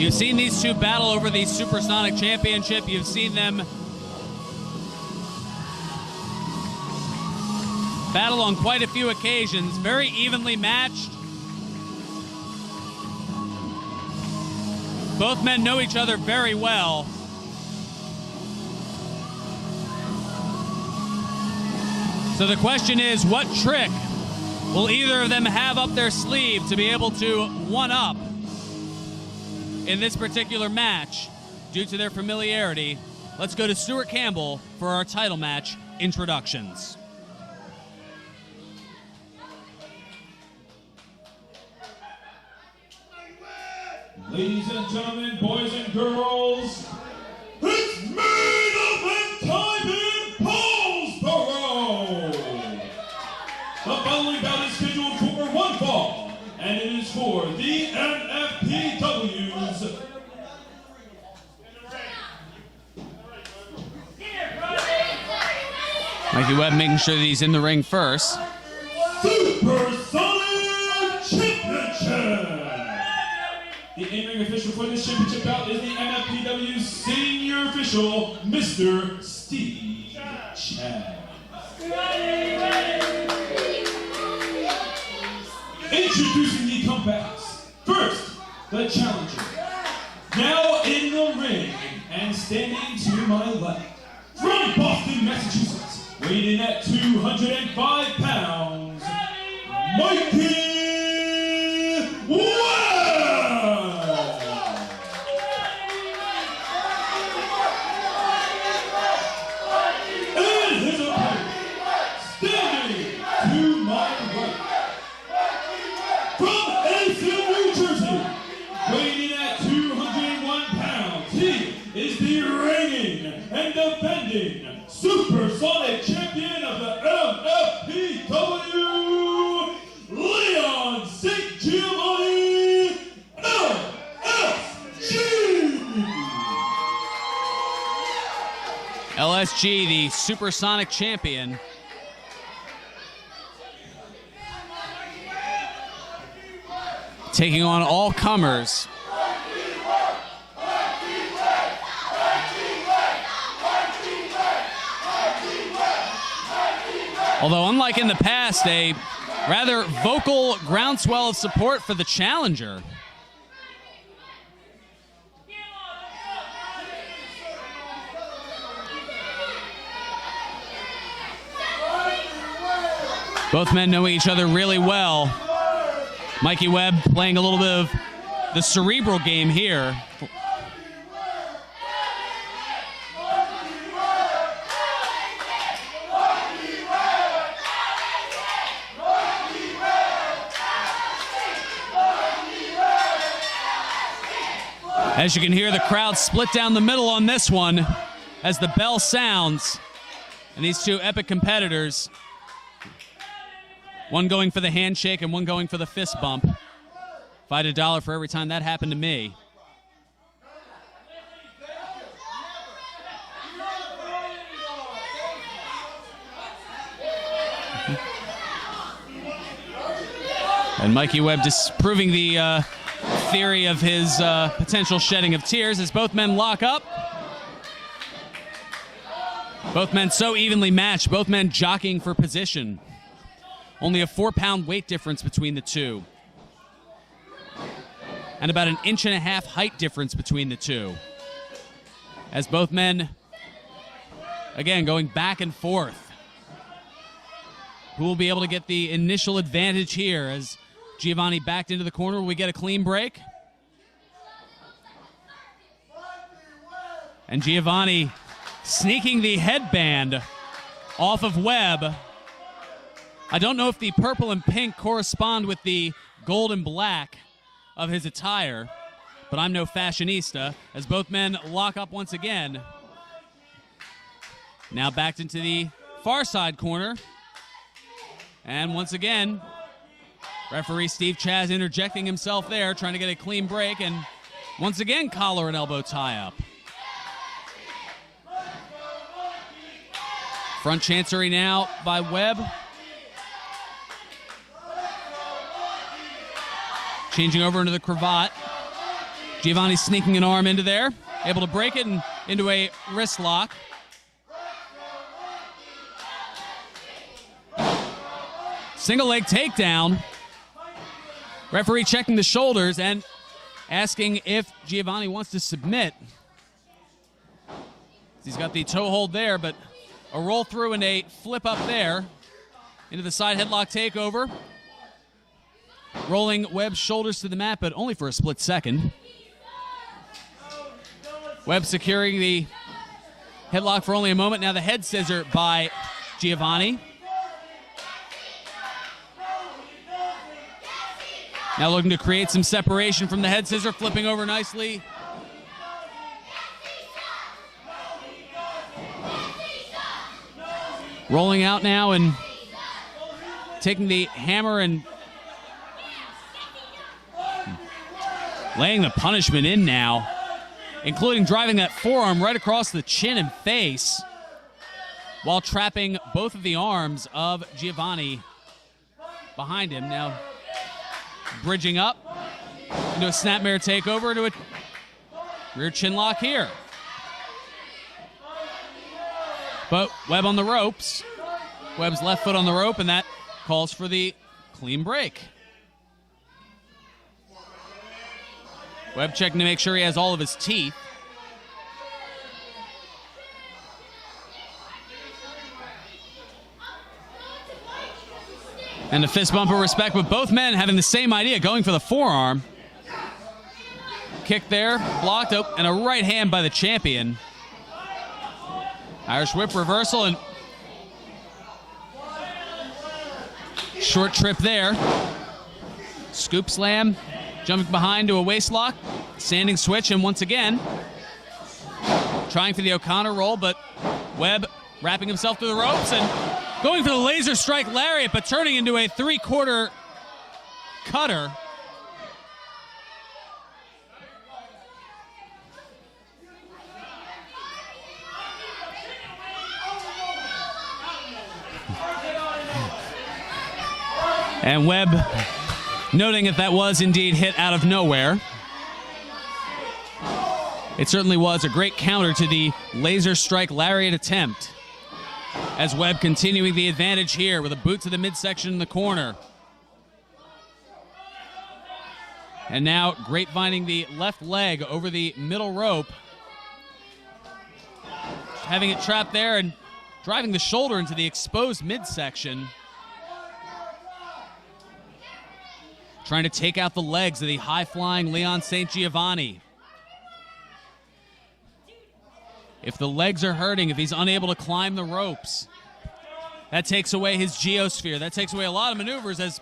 You've seen these two battle over the Supersonic Championship. You've seen them battle on quite a few occasions. Very evenly matched. Both men know each other very well. So the question is, what trick will either of them have up their sleeve to be able to one-up in this particular match due to their familiarity? Let's go to Stuart Campbell for our title match introductions. Ladies and gentlemen, boys and girls, it's main event time in Paulsboro! The following bout is scheduled for one fall, and it is for the MFPW's Mikey Webb making sure that he's in the ring first. Supersonic Championship! The in-ring official for this championship bout is the MFPW senior official, Mr. Steve Chad. Introducing the comebacks. First, the challenger. Now in the ring and standing to my left, from Boston, Massachusetts, weighing in at 205 pounds, Mikey Webb! And his opponent, standing to my right, from Edison, New Jersey, weighing in at 201 pounds, he is the reigning and defending Supersonic champion of the MFPW, Leon St. Giovanni, LSG! LSG, the Supersonic champion. Taking on all comers. Although, unlike in the past, a rather vocal groundswell of support for the challenger. Both men know each other really well. Mikey Webb playing a little bit of the cerebral game here. As you can hear, the crowd split down the middle on this one as the bell sounds. And these two epic competitors, one going for the handshake and one going for the fist bump. If I had $1 for every time that happened to me. And Mikey Webb disproving the theory of his potential shedding of tears as both men lock up. Both men so evenly matched, both men jockeying for position. Only a 4-pound weight difference between the two. And about an 1.5 inch height difference between the two. As both men, again, going back and forth. Who will be able to get the initial advantage here as Giovanni backed into the corner? Will we get a clean break? And Giovanni sneaking the headband off of Webb. I don't know if the purple and pink correspond with the gold and black of his attire, but I'm no fashionista as both men lock up once again. Now backed into the far side corner. And once again, referee Steve Chaz interjecting himself there, trying to get a clean break, and once again, collar and elbow tie-up. Front chancery now by Webb. Changing over into the cravat. Giovanni sneaking an arm into there, able to break it and into a wrist lock. Single leg takedown. Referee checking the shoulders and asking if Giovanni wants to submit. He's got the toe hold there, but a roll through and a flip up there into the side headlock takeover. Rolling Webb's shoulders to the mat, but only for a split second. Webb securing the headlock for only a moment. Now the head scissor by Giovanni. Now looking to create some separation from the head scissor, flipping over nicely. Rolling out now and taking the hammer and laying the punishment in now, including driving that forearm right across the chin and face while trapping both of the arms of Giovanni behind him. Now bridging up into a snapmare takeover, into a rear chin lock here. But Webb on the ropes. Webb's left foot on the rope, and that calls for the clean break. Webb checking to make sure he has all of his teeth. And a fist bump of respect, but both men having the same idea, going for the forearm. Kick there, blocked, and a right hand by the champion. Irish whip reversal and short trip there. Scoop slam, jumping behind to a waist lock, standing switch, and once again, trying for the O'Connor roll, but Webb wrapping himself through the ropes and going for the laser strike lariat, but turning into a three-quarter cutter. And Webb noting if that was indeed hit out of nowhere. It certainly was a great counter to the laser strike lariat attempt. As Webb continuing the advantage here with a boot to the midsection in the corner. And now grapevining the left leg over the middle rope. Having it trapped there and driving the shoulder into the exposed midsection. Trying to take out the legs of the high-flying Leon St. Giovanni. If the legs are hurting, if he's unable to climb the ropes, that takes away his geosphere. That takes away a lot of maneuvers, as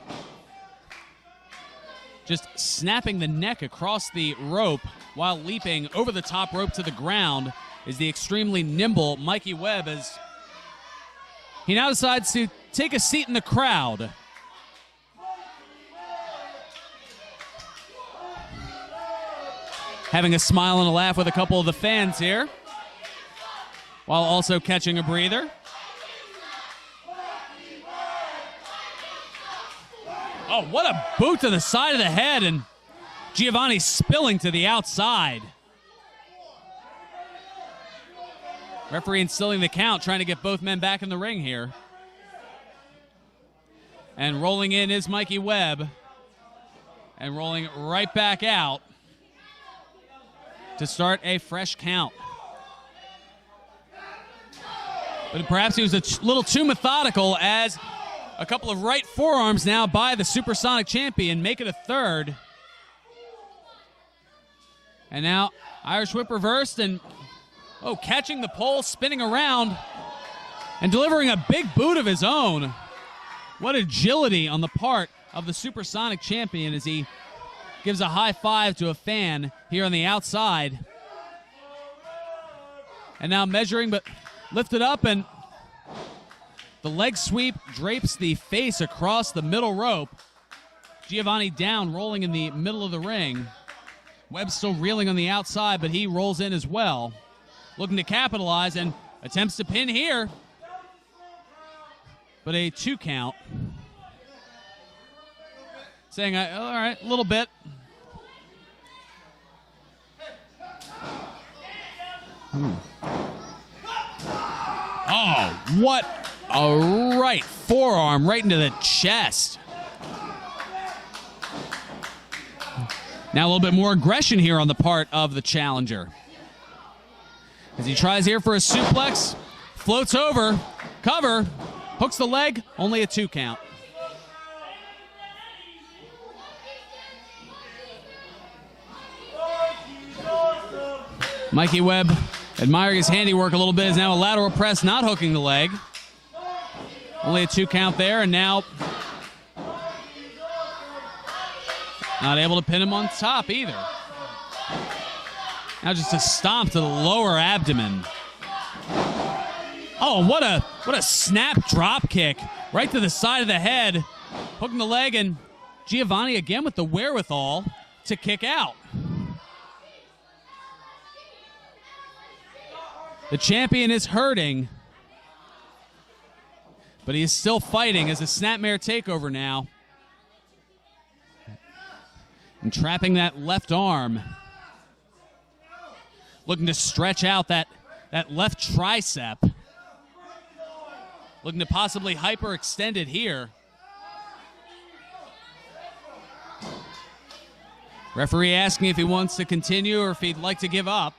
just snapping the neck across the rope while leaping over the top rope to the ground is the extremely nimble Mikey Webb, as he now decides to take a seat in the crowd. Having a smile and a laugh with a couple of the fans here, while also catching a breather. Oh, what a boot to the side of the head, and Giovanni spilling to the outside. Referee instilling the count, trying to get both men back in the ring here. And rolling in is Mikey Webb, and rolling right back out to start a fresh count. But perhaps he was a little too methodical, as a couple of right forearms now by the Supersonic champion make it a third. And now Irish whip reversed and, catching the pole, spinning around, and delivering a big boot of his own. What agility on the part of the Supersonic champion as he gives a high five to a fan here on the outside. And now measuring, but lifted up, and the leg sweep drapes the face across the middle rope. Giovanni down, rolling in the middle of the ring. Webb still reeling on the outside, but he rolls in as well. Looking to capitalize and attempts to pin here. But a 2 count. Saying, all right, a little bit. Oh, what a right forearm right into the chest. Now a little bit more aggression here on the part of the challenger. As he tries here for a suplex, floats over, cover, hooks the leg, only a 2 count. Mikey Webb, admiring his handiwork a little bit, is now a lateral press, not hooking the leg. Only a 2 count there, and now not able to pin him on top either. Now just a stomp to the lower abdomen. Oh, what a snap drop kick right to the side of the head, hooking the leg, and Giovanni again with the wherewithal to kick out. The champion is hurting, but he is still fighting as a snapmare takeover now. And trapping that left arm. Looking to stretch out that left tricep. Looking to possibly hyperextend it here. Referee asking if he wants to continue or if he'd like to give up.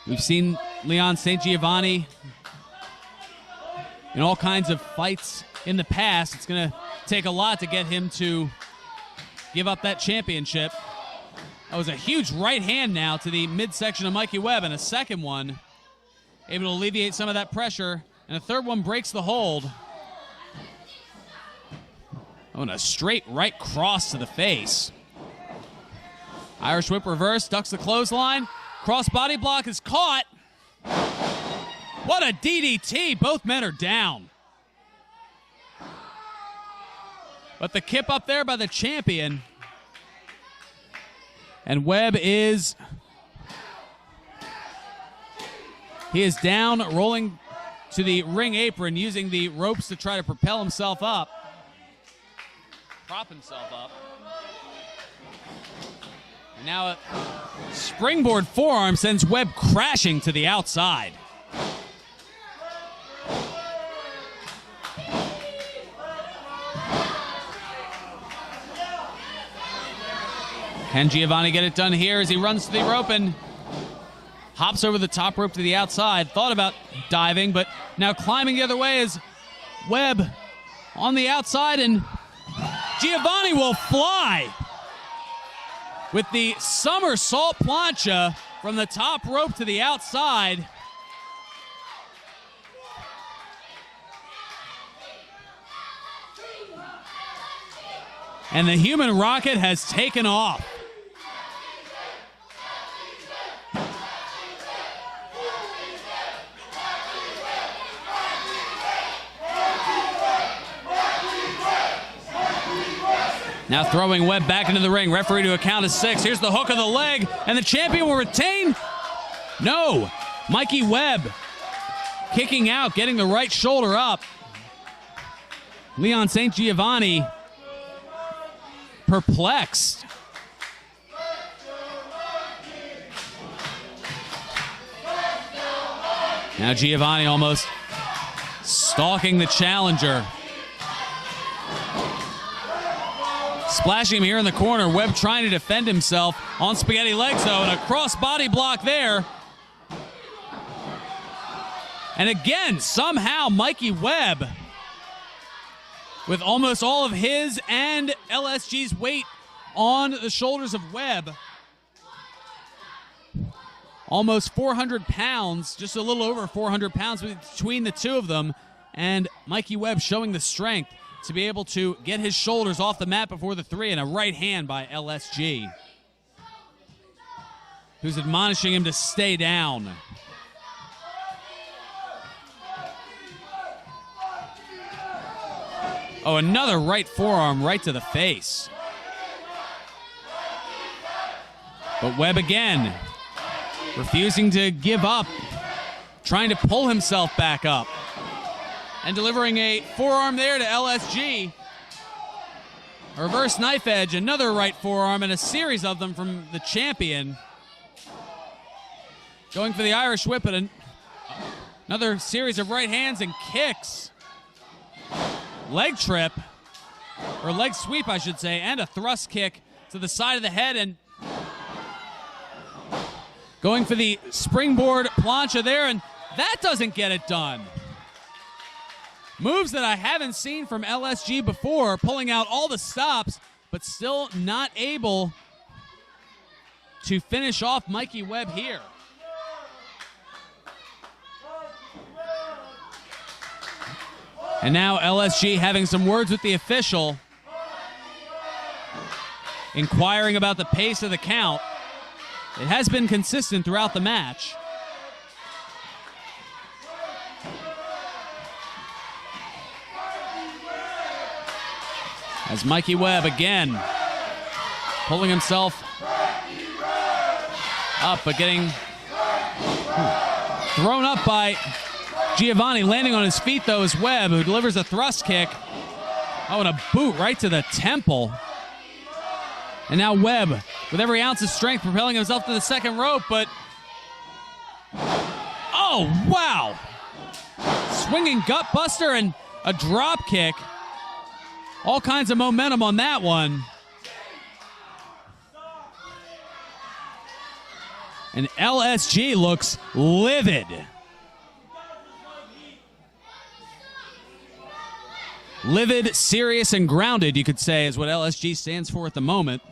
We've seen Leon St. Giovanni in all kinds of fights in the past. It's going to take a lot to get him to give up that championship. That was a huge right hand now to the midsection of Mikey Webb, and a second one able to alleviate some of that pressure, and a third one breaks the hold. Oh, and a straight right cross to the face. Irish whip reverse, ducks the clothesline. Cross body block is caught. What a DDT. Both men are down. But the kip up there by the champion. And Webb is... he is down, rolling to the ring apron, using the ropes to try to propel himself up. Prop himself up. And now a springboard forearm sends Webb crashing to the outside. Can Giovanni get it done here as he runs to the rope and hops over the top rope to the outside? Thought about diving, but now climbing the other way is Webb on the outside, and Giovanni will fly with the somersault plancha from the top rope to the outside. And the human rocket has taken off. Now throwing Webb back into the ring. Referee to a count of 6. Here's the hook of the leg, and the champion will retain. No. Mikey Webb kicking out, getting the right shoulder up. Leon St. Giovanni perplexed. Now Giovanni almost stalking the challenger. Splashing him here in the corner. Webb trying to defend himself on spaghetti legs, though, and a cross body block there. And again, somehow Mikey Webb, with almost all of his and LSG's weight on the shoulders of Webb, almost 400 pounds, just a little over 400 pounds between the two of them, and Mikey Webb showing the strength to be able to get his shoulders off the mat before the 3, and a right hand by LSG, who's admonishing him to stay down. Oh, another right forearm right to the face. But Webb again, refusing to give up, trying to pull himself back up. And delivering a forearm there to LSG. A reverse knife edge, another right forearm, and a series of them from the champion. Going for the Irish whip, and another series of right hands and kicks. Leg trip, or leg sweep, I should say, and a thrust kick to the side of the head, and going for the springboard plancha there, and that doesn't get it done. Moves that I haven't seen from LSG before, pulling out all the stops, but still not able to finish off Mikey Webb here. And now LSG having some words with the official, inquiring about the pace of the count. It has been consistent throughout the match. As Mikey Webb again pulling himself up, but getting thrown up by Giovanni, landing on his feet though is Webb, who delivers a thrust kick. Oh, and a boot right to the temple. And now Webb, with every ounce of strength, propelling himself to the second rope, but oh, wow. Swinging gut buster and a drop kick. All kinds of momentum on that one. And LSG looks livid. Livid, serious, and grounded, you could say, is what LSG stands for at the moment.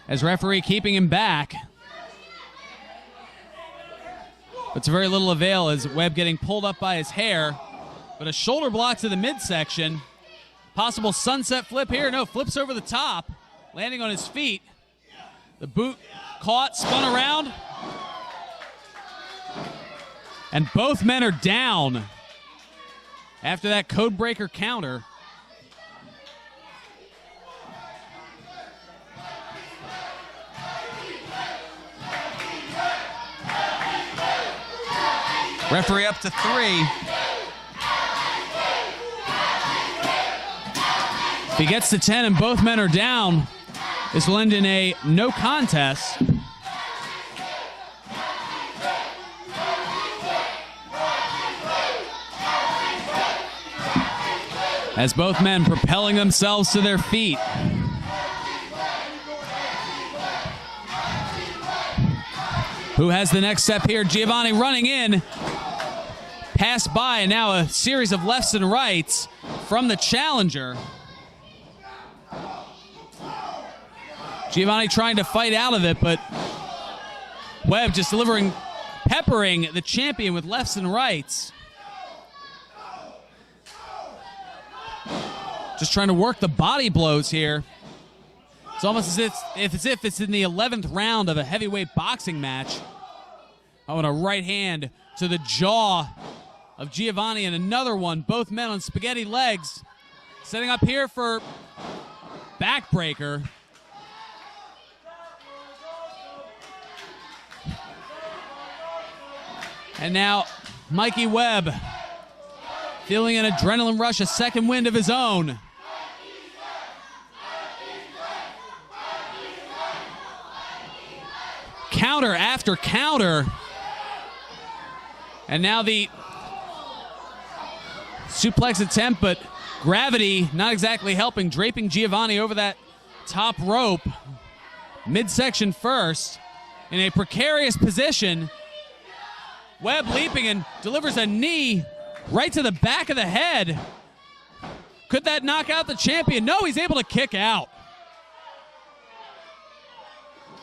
As referee keeping him back. But to very little avail as Webb getting pulled up by his hair. But a shoulder block to the midsection. Possible sunset flip here. No, flips over the top, landing on his feet. The boot caught, spun around. And both men are down after that code breaker counter. Referee up to 3. If he gets to 10 and both men are down, this will end in a no contest. As both men propelling themselves to their feet. Who has the next step here? Giovanni running in. Passed by, and now a series of lefts and rights from the challenger. Giovanni trying to fight out of it, but Webb just peppering the champion with lefts and rights. Just trying to work the body blows here. It's almost as if it's in the 11th round of a heavyweight boxing match. Oh, and a right hand to the jaw of Giovanni, and another one. Both men on spaghetti legs. Setting up here for backbreaker. And now Mikey Webb feeling an adrenaline rush, a second wind of his own. Counter after counter. And now the suplex attempt, but gravity not exactly helping, draping Giovanni over that top rope. Midsection first. In a precarious position. Webb leaping and delivers a knee right to the back of the head. Could that knock out the champion? No, he's able to kick out.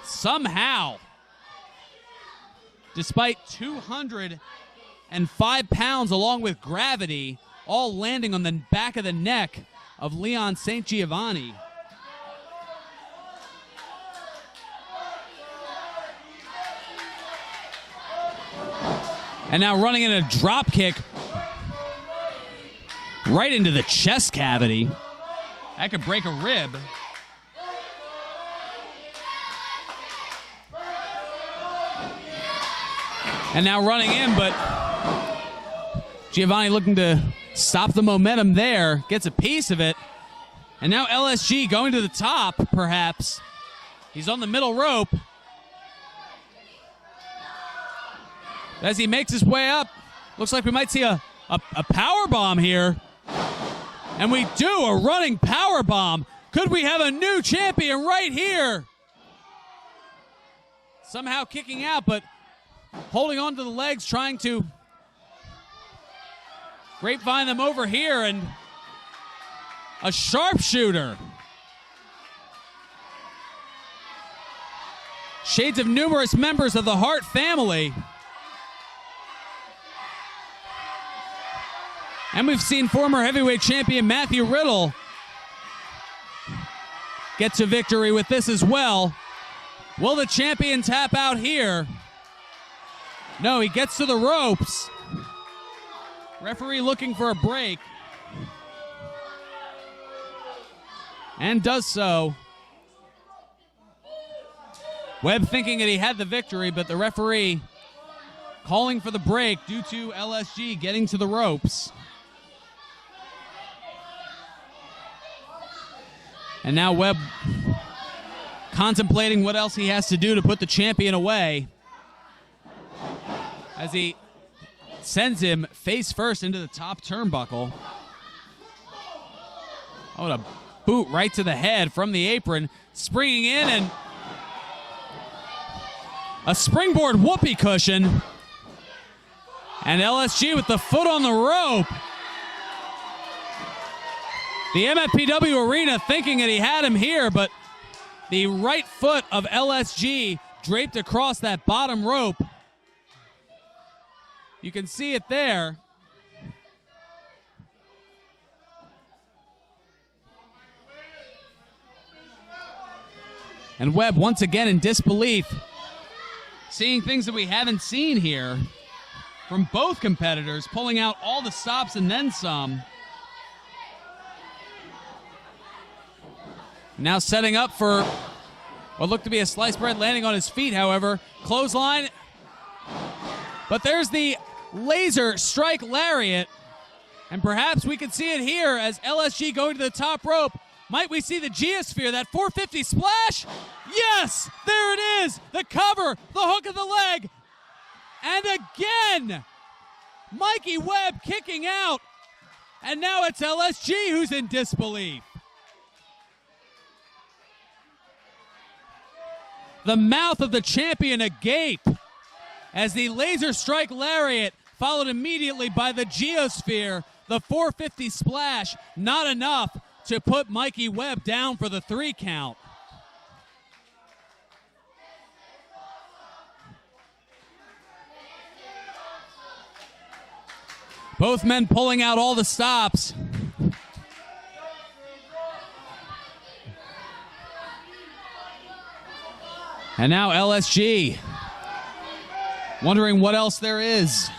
Somehow. Despite 205 pounds along with gravity, all landing on the back of the neck of Leon St. Giovanni. And now running in a drop kick right into the chest cavity. That could break a rib. And now running in, but Giovanni looking to stop the momentum there, gets a piece of it. And now LSG going to the top, perhaps. He's on the middle rope. As he makes his way up, looks like we might see a power bomb here. And we do, a running power bomb. Could we have a new champion right here? Somehow kicking out, but holding on to the legs, trying to grapevine them over here, and a sharpshooter. Shades of numerous members of the Hart family. And we've seen former heavyweight champion Matthew Riddle get to victory with this as well. Will the champion tap out here? No, he gets to the ropes. Referee looking for a break. And does so. Webb thinking that he had the victory, but the referee calling for the break due to LSG getting to the ropes. And now Webb contemplating what else he has to do to put the champion away, as he sends him face first into the top turnbuckle. Oh, and a boot right to the head from the apron, springing in, and a springboard whoopee cushion. And LSG with the foot on the rope. The MFPW arena thinking that he had him here, but the right foot of LSG draped across that bottom rope. You can see it there. And Webb once again in disbelief, seeing things that we haven't seen here from both competitors, pulling out all the stops and then some. Now setting up for what looked to be a sliced bread, landing on his feet, however. Clothesline. But there's the laser strike lariat. And perhaps we can see it here as LSG going to the top rope. Might we see the Geosphere, that 450 splash? Yes! There it is! The cover, the hook of the leg. And again, Mikey Webb kicking out. And now it's LSG who's in disbelief. The mouth of the champion agape as the laser strike lariat followed immediately by the Geosphere. The 450 splash, not enough to put Mikey Webb down for the 3 count. Both men pulling out all the stops. And now LSG wondering what else there is.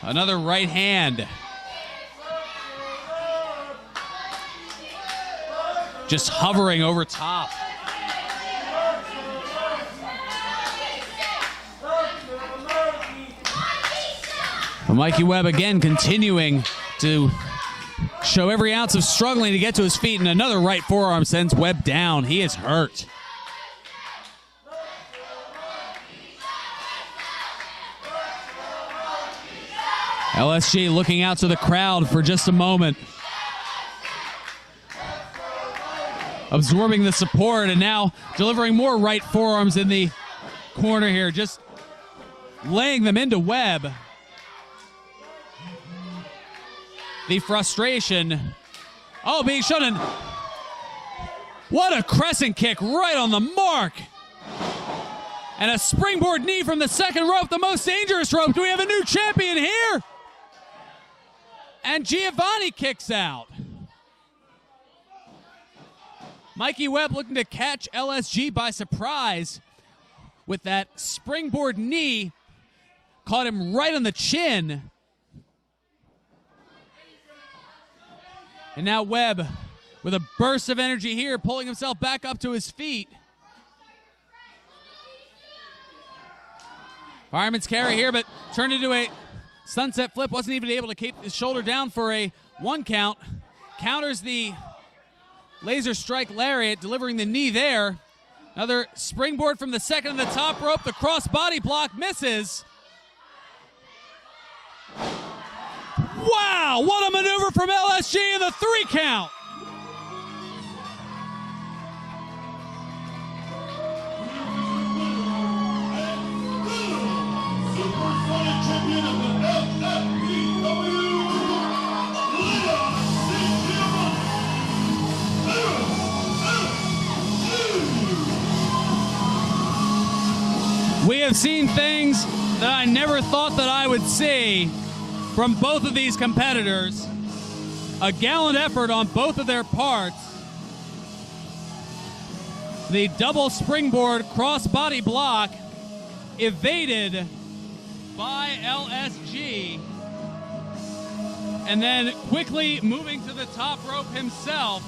Another right hand. Just hovering over top. But Mikey Webb again continuing to show every ounce of struggling to get to his feet, and another right forearm sends Webb down. He is hurt. LSG looking out to the crowd for just a moment. Absorbing the support and now delivering more right forearms in the corner here. Just laying them into Webb. The frustration. Oh, being shown in. What a crescent kick right on the mark. And a springboard knee from the second rope, the most dangerous rope. Do we have a new champion here? And Giovanni kicks out. Mikey Webb looking to catch LSG by surprise with that springboard knee. Caught him right on the chin. And now Webb with a burst of energy here, pulling himself back up to his feet. Fireman's carry here, but turned into a sunset flip, wasn't even able to keep his shoulder down for a 1 count. Counters the laser strike lariat, delivering the knee there. Another springboard from the second of the top rope. The cross body block misses. Wow, what a maneuver from LSG in the 3 count. Supersonic champion of the MFPW, We have seen things that I never thought that I would see from both of these competitors. A gallant effort on both of their parts. The double springboard crossbody block evaded by LSG. And then quickly moving to the top rope himself,